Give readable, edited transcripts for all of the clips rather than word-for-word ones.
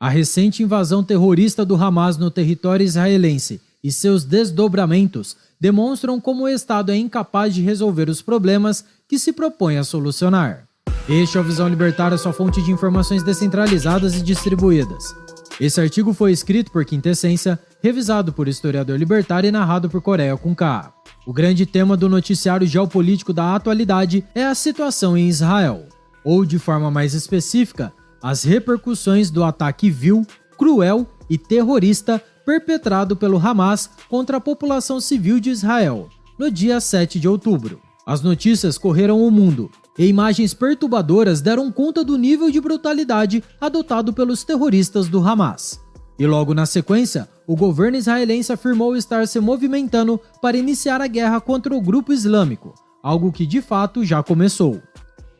A recente invasão terrorista do Hamas no território israelense e seus desdobramentos demonstram como o Estado é incapaz de resolver os problemas que se propõe a solucionar. Este é o Visão Libertária, sua fonte de informações descentralizadas e distribuídas. Esse artigo foi escrito por Quintessência, revisado por historiador libertário e narrado por Coreia com K. O grande tema do noticiário geopolítico da atualidade é a situação em Israel, ou de forma mais específica, as repercussões do ataque vil, cruel e terrorista perpetrado pelo Hamas contra a população civil de Israel, no dia 7 de outubro. As notícias correram o mundo e imagens perturbadoras deram conta do nível de brutalidade adotado pelos terroristas do Hamas. E logo na sequência, o governo israelense afirmou estar se movimentando para iniciar a guerra contra o grupo islâmico, algo que de fato já começou.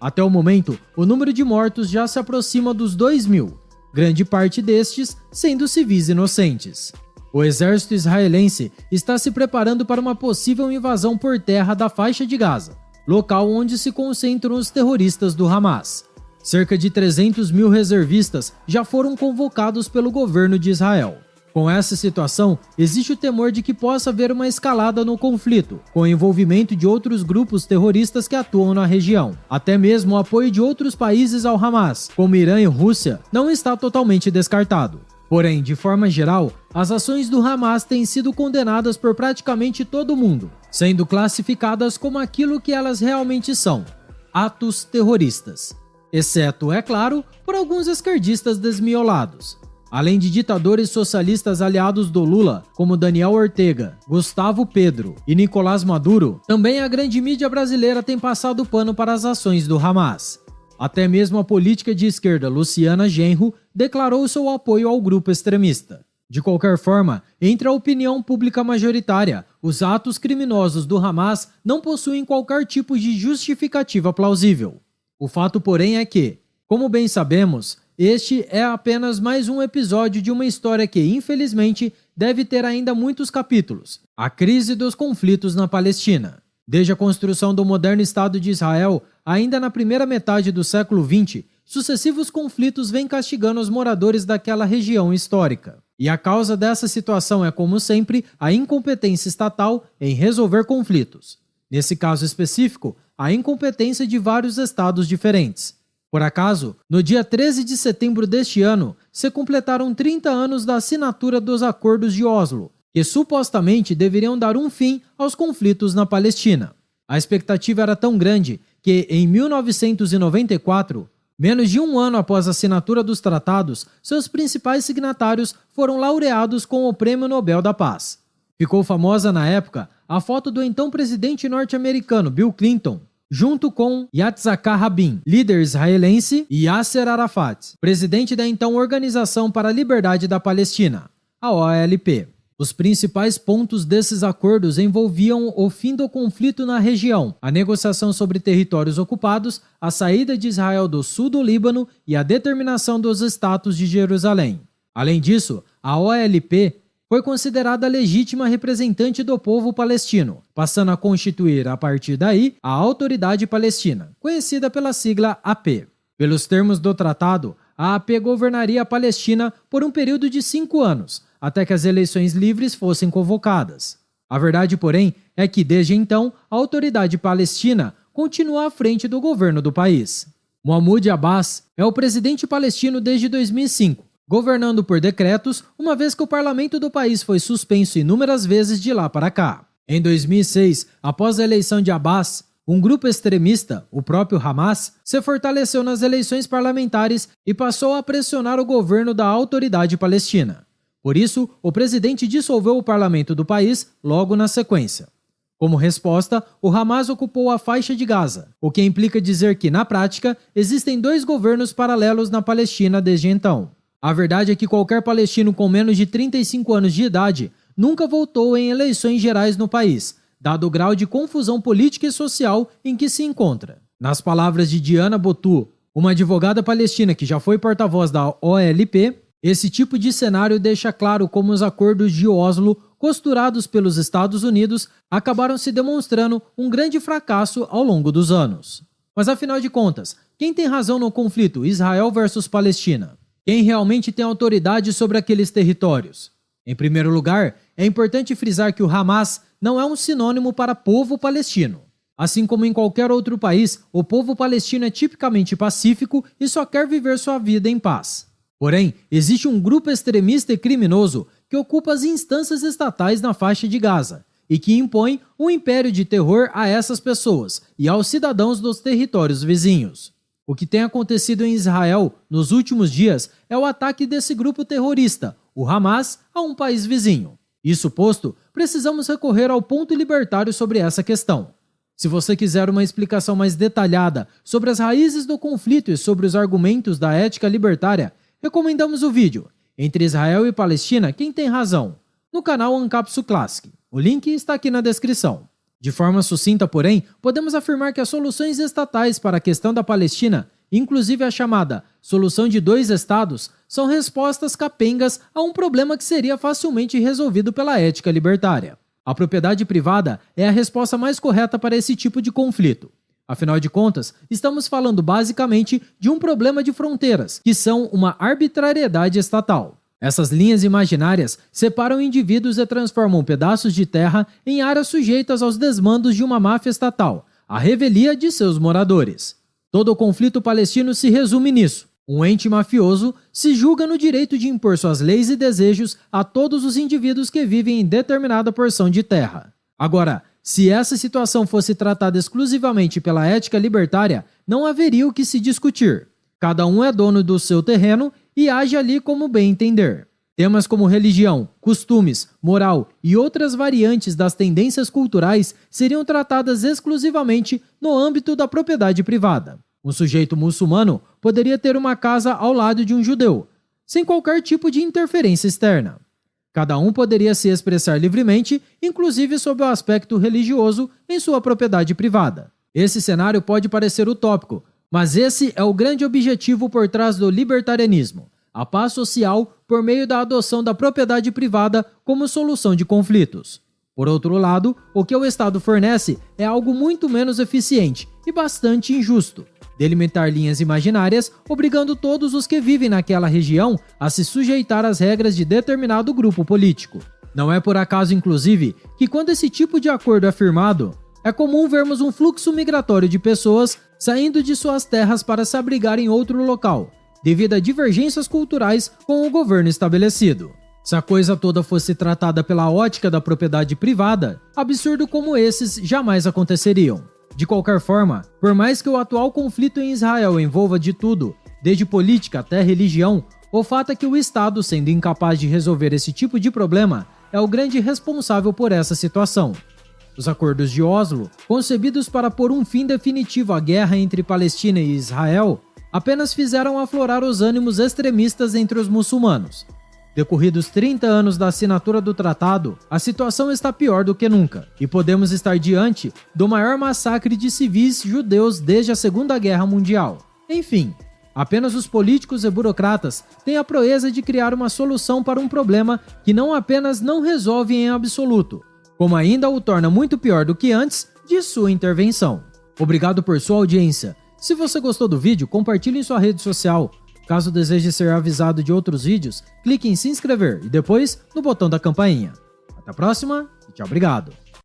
Até o momento, o número de mortos já se aproxima dos 2.000, grande parte destes sendo civis inocentes. O exército israelense está se preparando para uma possível invasão por terra da faixa de Gaza, local onde se concentram os terroristas do Hamas. Cerca de 300.000 reservistas já foram convocados pelo governo de Israel. Com essa situação, existe o temor de que possa haver uma escalada no conflito, com o envolvimento de outros grupos terroristas que atuam na região. Até mesmo o apoio de outros países ao Hamas, como Irã e Rússia, não está totalmente descartado. Porém, de forma geral, as ações do Hamas têm sido condenadas por praticamente todo mundo, sendo classificadas como aquilo que elas realmente são: atos terroristas. Exceto, é claro, por alguns esquerdistas desmiolados. Além de ditadores socialistas aliados do Lula, como Daniel Ortega, Gustavo Petro e Nicolás Maduro, também a grande mídia brasileira tem passado pano para as ações do Hamas. Até mesmo a política de esquerda Luciana Genro declarou seu apoio ao grupo extremista. De qualquer forma, entre a opinião pública majoritária, os atos criminosos do Hamas não possuem qualquer tipo de justificativa plausível. O fato, porém, é que, como bem sabemos, este é apenas mais um episódio de uma história que, infelizmente, deve ter ainda muitos capítulos: a crise dos conflitos na Palestina. Desde a construção do moderno Estado de Israel, ainda na primeira metade do século XX, sucessivos conflitos vêm castigando os moradores daquela região histórica. E a causa dessa situação é, como sempre, a incompetência estatal em resolver conflitos. Nesse caso específico, a incompetência de vários estados diferentes. Por acaso, no dia 13 de setembro deste ano, se completaram 30 anos da assinatura dos Acordos de Oslo, que supostamente deveriam dar um fim aos conflitos na Palestina. A expectativa era tão grande que, em 1994, menos de um ano após a assinatura dos tratados, seus principais signatários foram laureados com o Prêmio Nobel da Paz. Ficou famosa na época a foto do então presidente norte-americano Bill Clinton, junto com Yitzhak Rabin, líder israelense, e Yasser Arafat, presidente da então Organização para a Liberdade da Palestina, a OLP. Os principais pontos desses acordos envolviam o fim do conflito na região, a negociação sobre territórios ocupados, a saída de Israel do sul do Líbano e a determinação dos estados de Jerusalém. Além disso, a OLP foi considerada a legítima representante do povo palestino, passando a constituir, a partir daí, a Autoridade Palestina, conhecida pela sigla AP. Pelos termos do tratado, a AP governaria a Palestina por um período de 5 anos, até que as eleições livres fossem convocadas. A verdade, porém, é que, desde então, a Autoridade Palestina continua à frente do governo do país. Mahmoud Abbas é o presidente palestino desde 2005, governando por decretos, uma vez que o parlamento do país foi suspenso inúmeras vezes de lá para cá. Em 2006, após a eleição de Abbas, um grupo extremista, o próprio Hamas, se fortaleceu nas eleições parlamentares e passou a pressionar o governo da Autoridade Palestina. Por isso, o presidente dissolveu o parlamento do país logo na sequência. Como resposta, o Hamas ocupou a faixa de Gaza, o que implica dizer que, na prática, existem 2 governos paralelos na Palestina desde então. A verdade é que qualquer palestino com menos de 35 anos de idade nunca votou em eleições gerais no país, dado o grau de confusão política e social em que se encontra. Nas palavras de Diana Botu, uma advogada palestina que já foi porta-voz da OLP, esse tipo de cenário deixa claro como os acordos de Oslo, costurados pelos Estados Unidos, acabaram se demonstrando um grande fracasso ao longo dos anos. Mas afinal de contas, quem tem razão no conflito Israel versus Palestina? Quem realmente tem autoridade sobre aqueles territórios? Em primeiro lugar, é importante frisar que o Hamas não é um sinônimo para povo palestino. Assim como em qualquer outro país, o povo palestino é tipicamente pacífico e só quer viver sua vida em paz. Porém, existe um grupo extremista e criminoso que ocupa as instâncias estatais na faixa de Gaza e que impõe um império de terror a essas pessoas e aos cidadãos dos territórios vizinhos. O que tem acontecido em Israel nos últimos dias é o ataque desse grupo terrorista, o Hamas, a um país vizinho. Isso posto, precisamos recorrer ao ponto libertário sobre essa questão. Se você quiser uma explicação mais detalhada sobre as raízes do conflito e sobre os argumentos da ética libertária, recomendamos o vídeo Entre Israel e Palestina, quem tem razão? No canal Ancapsu Classic. O link está aqui na descrição. De forma sucinta, porém, podemos afirmar que as soluções estatais para a questão da Palestina, inclusive a chamada solução de 2 estados, são respostas capengas a um problema que seria facilmente resolvido pela ética libertária. A propriedade privada é a resposta mais correta para esse tipo de conflito. Afinal de contas, estamos falando basicamente de um problema de fronteiras, que são uma arbitrariedade estatal. Essas linhas imaginárias separam indivíduos e transformam pedaços de terra em áreas sujeitas aos desmandos de uma máfia estatal, a revelia de seus moradores. Todo o conflito palestino se resume nisso. Um ente mafioso se julga no direito de impor suas leis e desejos a todos os indivíduos que vivem em determinada porção de terra. Agora, se essa situação fosse tratada exclusivamente pela ética libertária, não haveria o que se discutir. Cada um é dono do seu terreno e age ali como bem entender. Temas como religião, costumes, moral e outras variantes das tendências culturais seriam tratadas exclusivamente no âmbito da propriedade privada. Um sujeito muçulmano poderia ter uma casa ao lado de um judeu, sem qualquer tipo de interferência externa. Cada um poderia se expressar livremente, inclusive sob o aspecto religioso, em sua propriedade privada. Esse cenário pode parecer utópico, mas esse é o grande objetivo por trás do libertarianismo: a paz social por meio da adoção da propriedade privada como solução de conflitos. Por outro lado, o que o Estado fornece é algo muito menos eficiente e bastante injusto: delimitar linhas imaginárias, obrigando todos os que vivem naquela região a se sujeitar às regras de determinado grupo político. Não é por acaso, inclusive, que quando esse tipo de acordo é firmado, é comum vermos um fluxo migratório de pessoas saindo de suas terras para se abrigar em outro local, devido a divergências culturais com o governo estabelecido. Se a coisa toda fosse tratada pela ótica da propriedade privada, absurdo como esses jamais aconteceriam. De qualquer forma, por mais que o atual conflito em Israel envolva de tudo, desde política até religião, o fato é que o Estado, sendo incapaz de resolver esse tipo de problema, é o grande responsável por essa situação. Os acordos de Oslo, concebidos para pôr um fim definitivo à guerra entre Palestina e Israel, apenas fizeram aflorar os ânimos extremistas entre os muçulmanos. Decorridos 30 anos da assinatura do tratado, a situação está pior do que nunca, e podemos estar diante do maior massacre de civis judeus desde a Segunda Guerra Mundial. Enfim, apenas os políticos e burocratas têm a proeza de criar uma solução para um problema que não apenas não resolve em absoluto, como ainda o torna muito pior do que antes de sua intervenção. Obrigado por sua audiência. Se você gostou do vídeo, compartilhe em sua rede social. Caso deseje ser avisado de outros vídeos, clique em se inscrever e depois no botão da campainha. Até a próxima e tchau, obrigado!